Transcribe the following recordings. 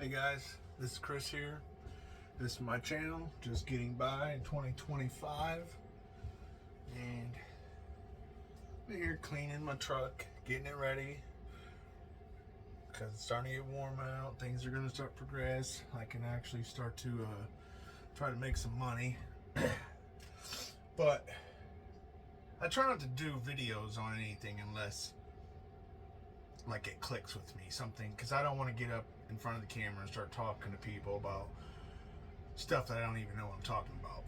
Hey guys, this is Chris here. This is my channel, just getting by in 2025. And I'm here cleaning my truck, getting it ready. Because it's starting to get warm out, things are going to start to progress. I can actually start to try to make some money. But I try not to do videos on anything unless like it clicks with me, something, because I don't want to get up in front of the camera and start talking to people about stuff that I don't even know what I'm talking about.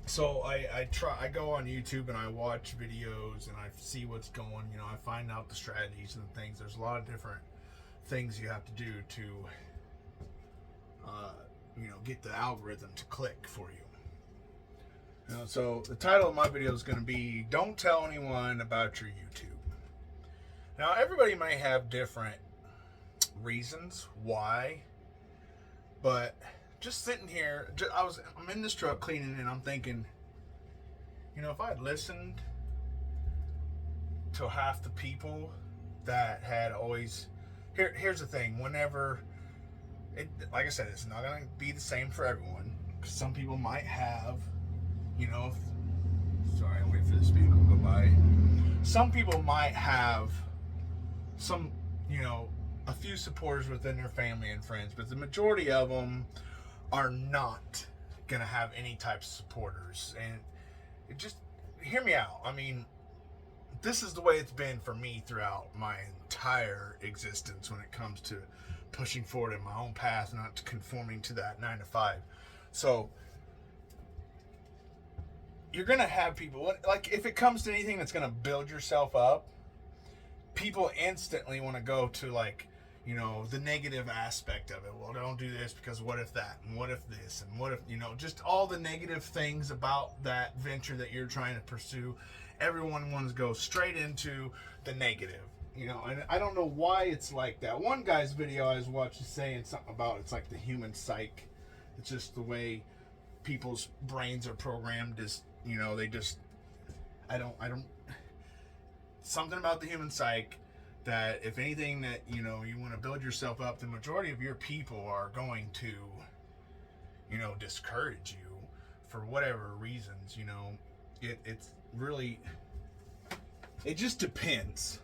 So I go on YouTube and I watch videos and I see what's going, I find out the strategies and things. There's a lot of different things you have to do to get the algorithm to click for you. So the title of my video is going to be "Don't Tell Anyone About Your YouTube." Now, everybody may have different reasons why, but just sitting here, I'm in this truck cleaning and I'm thinking, if I had listened to half the people that had always, here's the thing, whenever, like I said, it's not going to be the same for everyone, because some people might have, sorry, I'll wait for this vehicle to go by. Some people might have some, a few supporters within their family and friends, but the majority of them are not gonna have any type of supporters. And it just, hear me out. I mean, this is the way it's been for me throughout my entire existence when it comes to pushing forward in my own path, not conforming to that 9 to 5. So you're gonna have people, like, if it comes to anything that's gonna build yourself up, people instantly want to go to, like, the negative aspect of it. Well, don't do this because what if that, and what if this, and what if, just all the negative things about that venture that you're trying to pursue. Everyone wants to go straight into the negative, and I don't know why it's like that. One guy's video I was watching saying something about, it's like the human psyche. It's just the way people's brains are programmed, they just, I don't, something about the human psyche, that if anything that you want to build yourself up, the majority of your people are going to discourage you for whatever reasons. It's really, it just depends.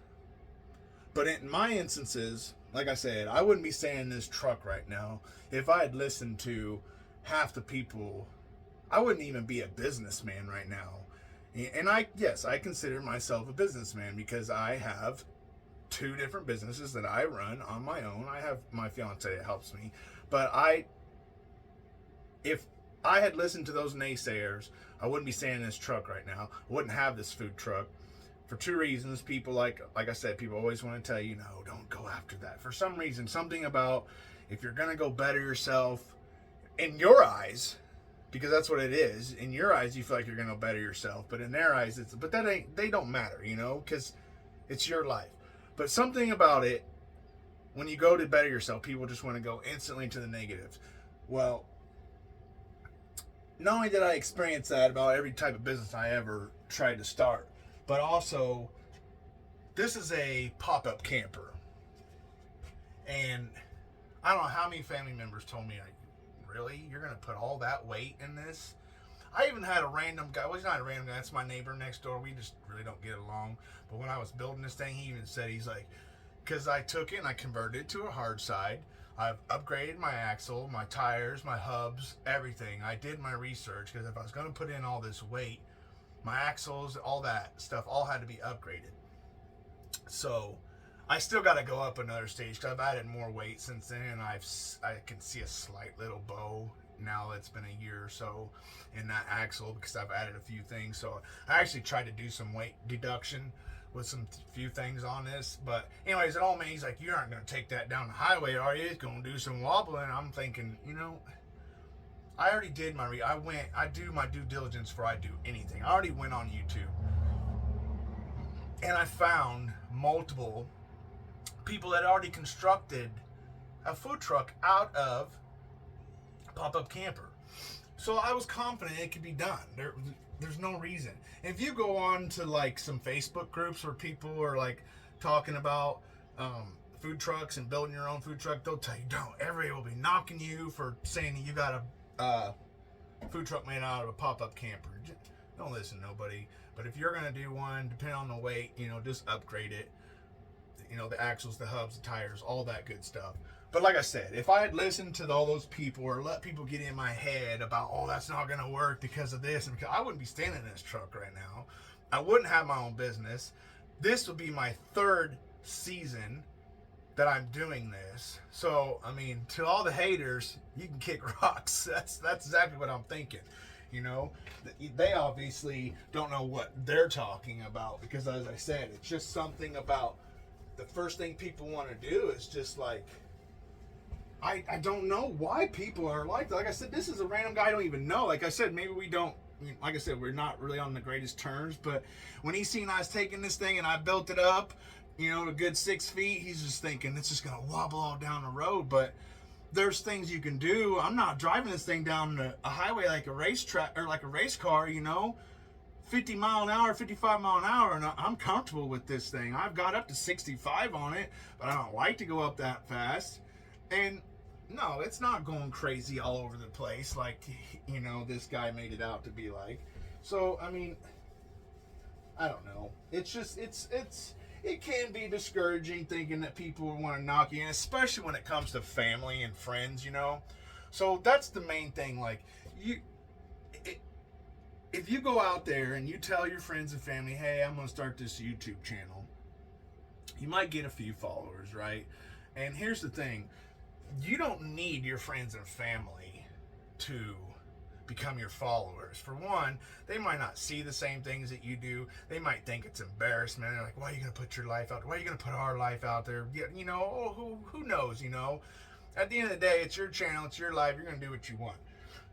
But in my instances, like I said, I wouldn't be staying in this truck right now if I had listened to half the people. I wouldn't even be a businessman right now. And I consider myself a businessman because I have 2 different businesses that I run on my own. I have my fiance that helps me, but if I had listened to those naysayers, I wouldn't be staying in this truck right now. I wouldn't have this food truck for 2 reasons. People, like I said, people always want to tell you, no, don't go after that. For some reason, something about, if you're going to go better yourself in your eyes, because that's what it is. In your eyes, you feel like you're going to better yourself, but in their eyes, they don't matter, because it's your life. But something about it, when you go to better yourself, people just want to go instantly to the negatives. Well, not only did I experience that about every type of business I ever tried to start, but also, this is a pop-up camper. And I don't know how many family members told me, like, really? You're going to put all that weight in this? I even had a random guy. Well, he's not a random guy. That's my neighbor next door. We just really don't get along. But when I was building this thing, he even said, he's like, because I took it and I converted it to a hard side. I've upgraded my axle, my tires, my hubs, everything. I did my research, because if I was going to put in all this weight, my axles, all that stuff, all had to be upgraded. So I still got to go up another stage, because I've added more weight since then, and I can see a slight little bow now. It's been a year or so in that axle, because I've added a few things. So I actually tried to do some weight deduction with some few things on this. But anyways, it all means, he's like, you aren't going to take that down the highway, are you? It's going to do some wobbling. I'm thinking, I already did I do my due diligence before I do anything. I already went on YouTube, and I found multiple people that already constructed a food truck out of pop-up camper. So I was confident it could be done. There's no reason. If you go on to, like, some Facebook groups where people are, like, talking about food trucks and building your own food truck, they'll tell you don't. Everybody will be knocking you for saying that you got a food truck made out of a pop-up camper. Don't listen to nobody. But if you're gonna do one, depending on the weight, just upgrade it. The axles, the hubs, the tires, all that good stuff. But like I said, if I had listened to all those people or let people get in my head about, oh, that's not gonna work because of this, and because I wouldn't be standing in this truck right now. I wouldn't have my own business. This would be my 3rd season that I'm doing this. So, I mean, to all the haters, you can kick rocks. That's exactly what I'm thinking. They obviously don't know what they're talking about because, as I said, it's just something about the first thing people want to do is just like, I don't know why people are like that. Like I said, this is a random guy I don't even know. Like I said, maybe we don't, like I said, we're not really on the greatest terms, but when he seen I was taking this thing and I built it up, a good 6 feet, he's just thinking it's just going to wobble all down the road. But there's things you can do. I'm not driving this thing down a highway like a racetrack or like a race car, 50 mile an hour, 55 mile an hour, and I'm comfortable with this thing. I've got up to 65 on it, but I don't like to go up that fast. And no, it's not going crazy all over the place like, this guy made it out to be like. So, I mean, I don't know. It's just, it can be discouraging thinking that people want to knock you in, especially when it comes to family and friends, So that's the main thing. Like, if you go out there and you tell your friends and family, hey, I'm going to start this YouTube channel, you might get a few followers, right? And here's the thing. You don't need your friends and family to become your followers. For one, they might not see the same things that you do. They might think it's embarrassment. They're like, why are you going to put your life out? Why are you going to put our life out there? Who knows, At the end of the day, it's your channel. It's your life. You're going to do what you want.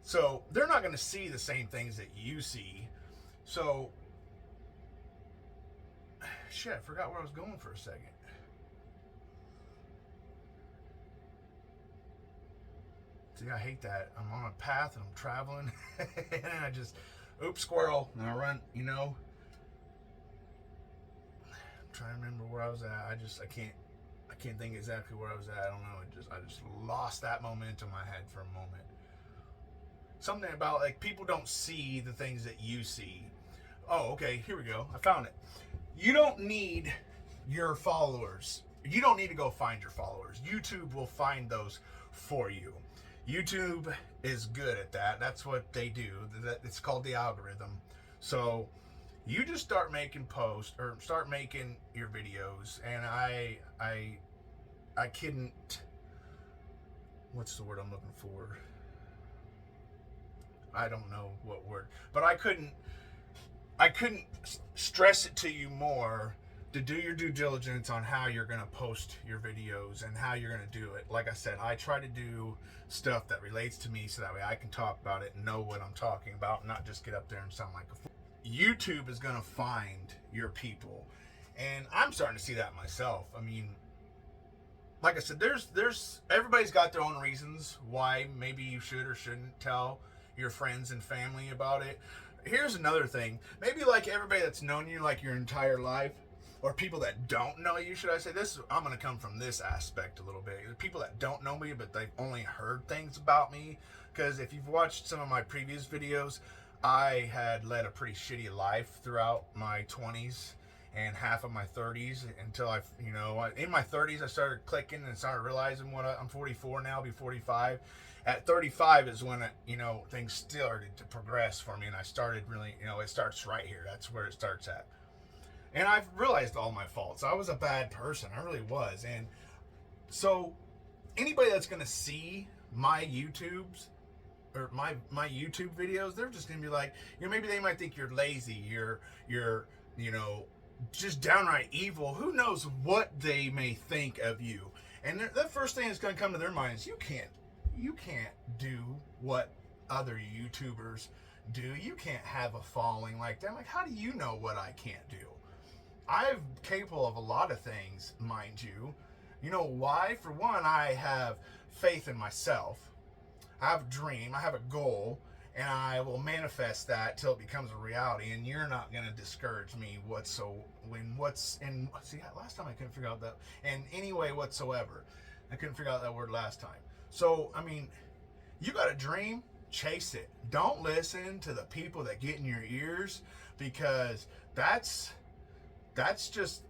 So they're not going to see the same things that you see. So, shit, I forgot where I was going for a second. See, I hate that. I'm on a path and I'm traveling and I just, oops, squirrel. And I run, I'm trying to remember where I was at. I can't think exactly where I was at. I don't know. I just lost that momentum I had for a moment. Something about like people don't see the things that you see. Oh, okay, here we go. I found it. You don't need your followers. You don't need to go find your followers. YouTube will find those for you. YouTube is good at that. That's what they do. It's called the algorithm. So you just start making posts or start making your videos. And I couldn't, what's the word I'm looking for? I don't know what word, but I couldn't stress it to you more to do your due diligence on how you're going to post your videos and how you're going to do it. Like I said, I try to do stuff that relates to me so that way I can talk about it and know what I'm talking about and not just get up there and sound like a fool. YouTube is going to find your people. And I'm starting to see that myself. I mean, like I said, there's everybody's got their own reasons why maybe you should or shouldn't tell your friends and family about it. Here's another thing. Maybe like everybody that's known you like your entire life, or people that don't know you, should I say this? I'm going to come from this aspect a little bit. The people that don't know me, but they've only heard things about me. Because if you've watched some of my previous videos, I had led a pretty shitty life throughout my 20s and half of my 30s until in my 30s, I started clicking and started realizing I'm 44 now, I'll be 45. At 35 is when, things started to progress for me. And I started really, it starts right here. That's where it starts at. And I've realized all my faults. I was a bad person. I really was. And so anybody that's going to see my YouTubes or my YouTube videos, they're just going to be like, maybe they might think you're lazy. You're just downright evil. Who knows what they may think of you. And the first thing that's going to come to their mind is you can't do what other YouTubers do. You can't have a following like that. Like, how do you know what I can't do? I'm capable of a lot of things, mind you. You know why? For one, I have faith in myself. I have a dream. I have a goal. and I will manifest that till it becomes a reality. And you're not gonna discourage me see, last time I couldn't figure out that. And anyway, whatsoever, I couldn't figure out that word last time. So I mean, you got a dream, chase it. Don't listen to the people that get in your ears, because that's just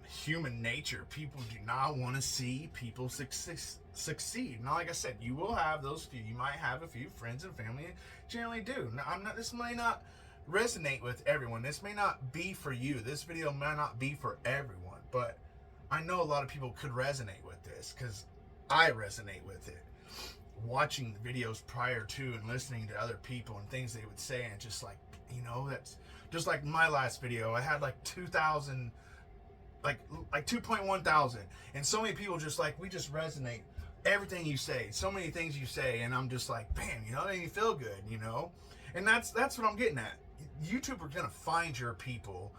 human nature. People do not want to see people succeed. Now, like I said, you will have those few. You might have a few friends and family generally do. Now, this may not resonate with everyone. This may not be for you. This video may not be for everyone, but I know a lot of people could resonate with this, because I resonate with it. Watching the videos prior to and listening to other people and things they would say, and just like, that's just like my last video. I had like 2,000, like 2.1 thousand, and so many people just like, we just resonate. Everything you say, so many things you say, and I'm just like, bam, it made me feel good, and that's what I'm getting at. YouTube are gonna find your people,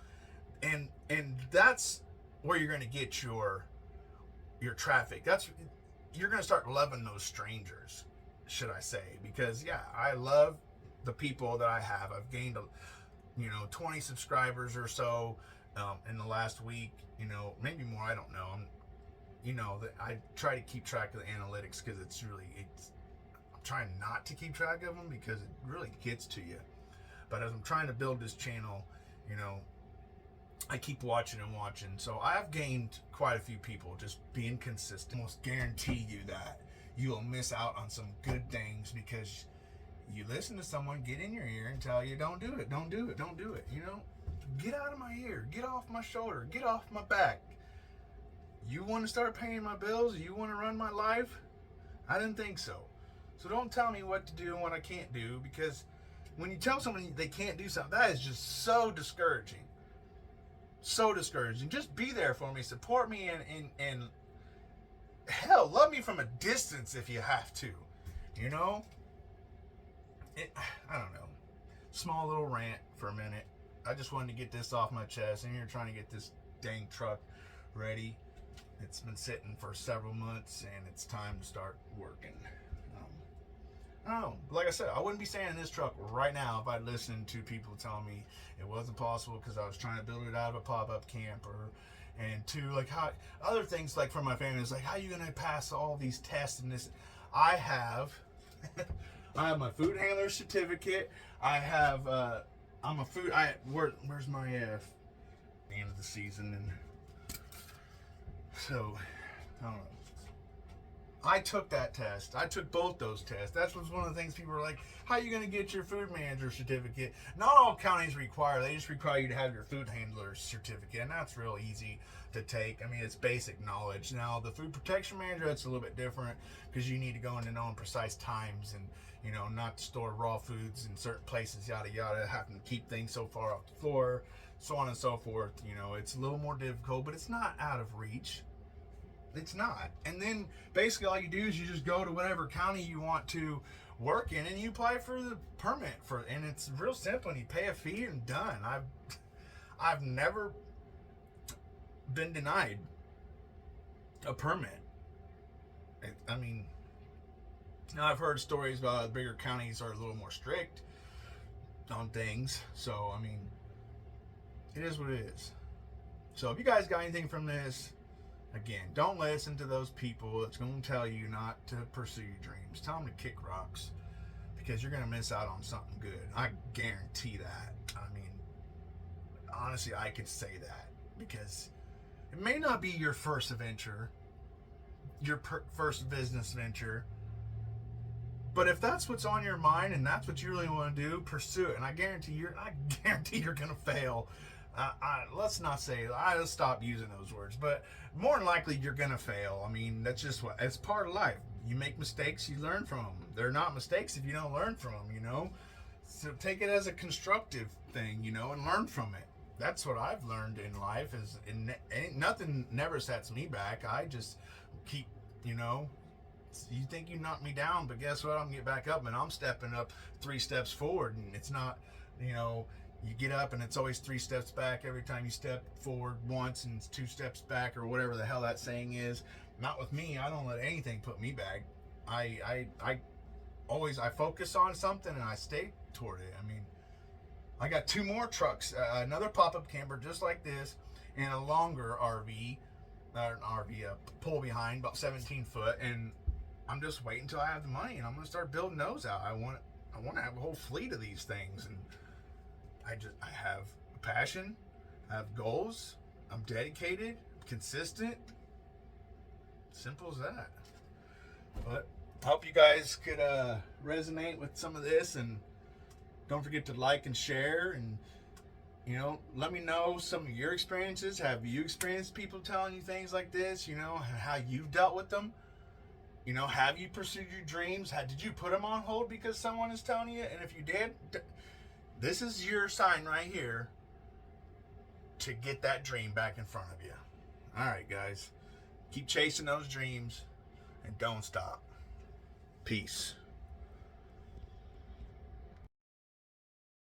and that's where you're gonna get your traffic. You're gonna start loving those strangers, should I say? Because yeah, I love the people that I have. I've gained 20 subscribers or so in the last week, maybe more, I don't know. That I try to keep track of the analytics, because I'm trying not to keep track of them, because it really gets to you. But as I'm trying to build this channel, I keep watching and watching. So I've gained quite a few people just being consistent. Almost guarantee you that you will miss out on some good things, because you listen to someone get in your ear and tell you, don't do it, don't do it, don't do it. Get out of my ear, get off my shoulder, get off my back. You want to start paying my bills? You want to run my life? I didn't think so. So don't tell me what to do and what I can't do, because when you tell somebody they can't do something, that is just so discouraging. So discouraging. Just be there for me, support me, and hell, love me from a distance if you have to. I don't know. Small little rant for a minute. I just wanted to get this off my chest, and you're trying to get this dang truck ready. It's been sitting for several months, and it's time to start working. I don't know. Like I said, I wouldn't be staying in this truck right now if I'd listened to people telling me it wasn't possible, because I was trying to build it out of a pop-up camper. And two, like, how other things, like from my family, is like, how are you gonna pass all these tests and this? I have my food handler certificate. I have where's my the end of the season, and so I don't know. I took that test. I took both those tests. That was one of the things people were like, how are you going to get your food manager certificate? Not all counties require. They just require you to have your food handler certificate, and that's real easy to take. I mean, it's basic knowledge. Now, the food protection manager, that's a little bit different, because you need to go into knowing precise times, and not to store raw foods in certain places, yada yada, having to keep things so far off the floor, so on and so forth. It's a little more difficult, but it's not out of reach. It's not. And then basically all you do is you just go to whatever county you want to work in, and you apply for the permit and it's real simple, and you pay a fee and done. I've never been denied a permit. I mean, now I've heard stories about bigger counties are a little more strict on things. So, I mean, it is what it is. So if you guys got anything from this, again, don't listen to those people that's going to tell you not to pursue your dreams. Tell them to kick rocks, because you're going to miss out on something good. I guarantee that. I mean, honestly, I can say that, because it may not be your first venture, your first business venture, but if that's what's on your mind and that's what you really want to do, pursue it. And I guarantee you're going to fail. Let's not say, let's stop using those words, but more than likely you're gonna fail. I mean, that's just it's part of life. You make mistakes, you learn from them. They're not mistakes if you don't learn from them, So take it as a constructive thing, and learn from it. That's what I've learned in life, is nothing never sets me back. I just keep, you think you knocked me down, but guess what? I'm gonna get back up, and I'm stepping up 3 steps forward, and it's not, you get up and it's always 3 steps back every time you step forward once, and it's 2 steps back, or whatever the hell that saying is. Not with me. I don't let anything put me back. I I focus on something and I stay toward it. I mean, I got 2 more trucks, another pop-up camper just like this, and a longer RV, pull behind, about 17 foot, and I'm just waiting until I have the money, and I'm gonna start building those out. I want to have a whole fleet of these things, and I have a passion, I have goals, I'm dedicated, consistent, simple as that. But I hope you guys could resonate with some of this, and don't forget to like and share, and let me know some of your experiences. Have you experienced people telling you things like this? How you've dealt with them. Have you pursued your dreams? Did you put them on hold because someone is telling you? And if you did, this is your sign right here to get that dream back in front of you. All right, guys. Keep chasing those dreams and don't stop. Peace.